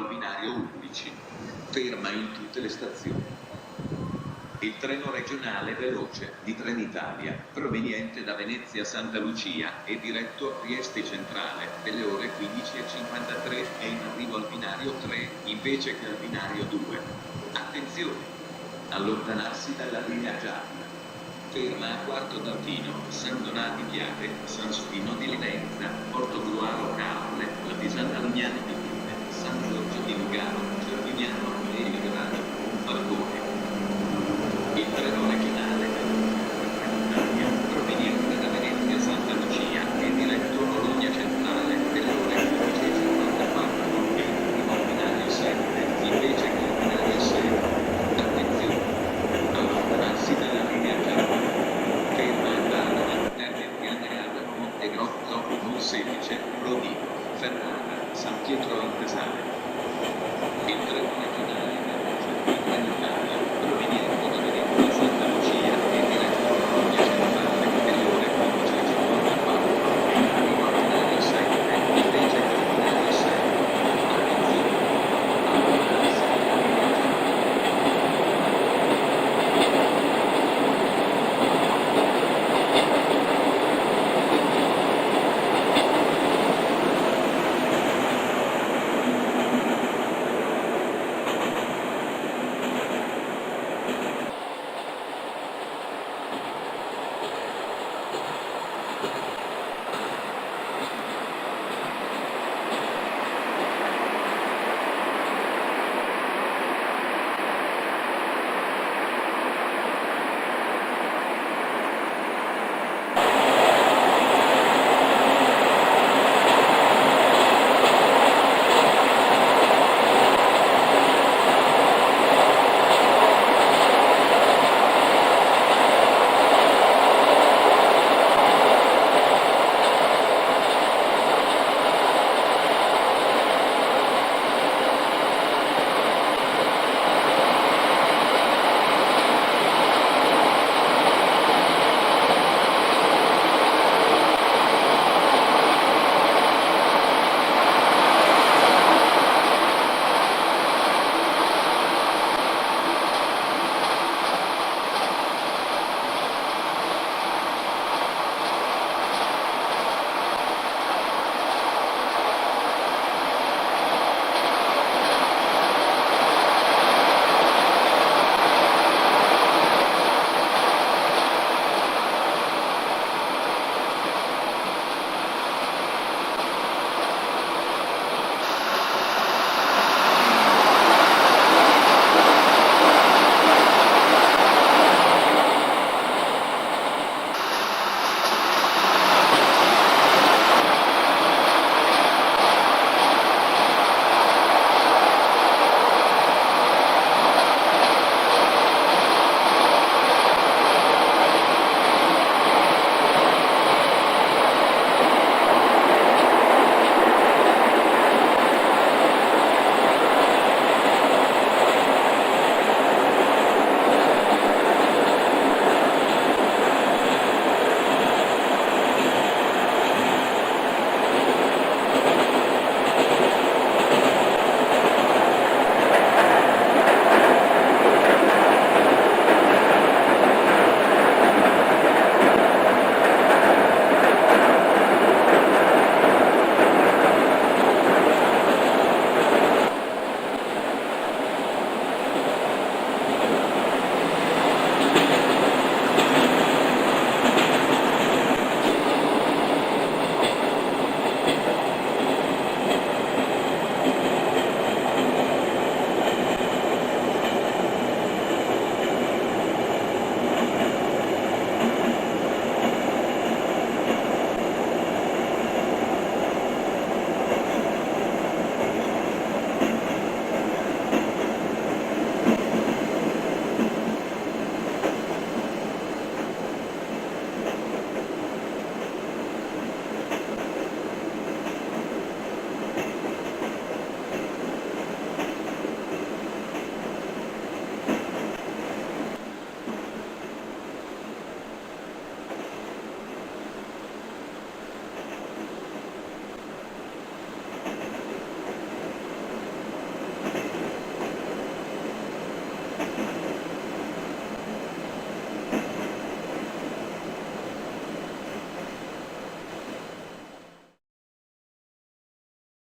Binario 11, ferma in tutte le stazioni. Il treno regionale veloce di Trenitalia, proveniente da Venezia Santa Lucia e diretto a Trieste Centrale, delle ore 15:53 è in arrivo al binario 3, invece che al binario 2. Attenzione! Allontanarsi dalla linea gialla. Ferma a Quarto d'Alpino, San Donati Piave, San Spino di Livenza, Portogruaro Caorle, La Pisana Lugnano di Fine, San Giorgio di Lugano, Cervignano, Amelio Grado, Falcone. Il treno regionale Trenitalia, proveniente da Venezia Santa Lucia e diretto a Bologna Centrale, delle ore 15:54 e in arrivo al binario 7, invece che al binario 6. Attenzione! Allontanarsi dalla linea gialla. Ferma a Padova, Termini Pianeano, Montegrotto, Monselice, Rodino, Ferrara, San Pietro al Pesare. Il treno regionale veloce di Trenitalia,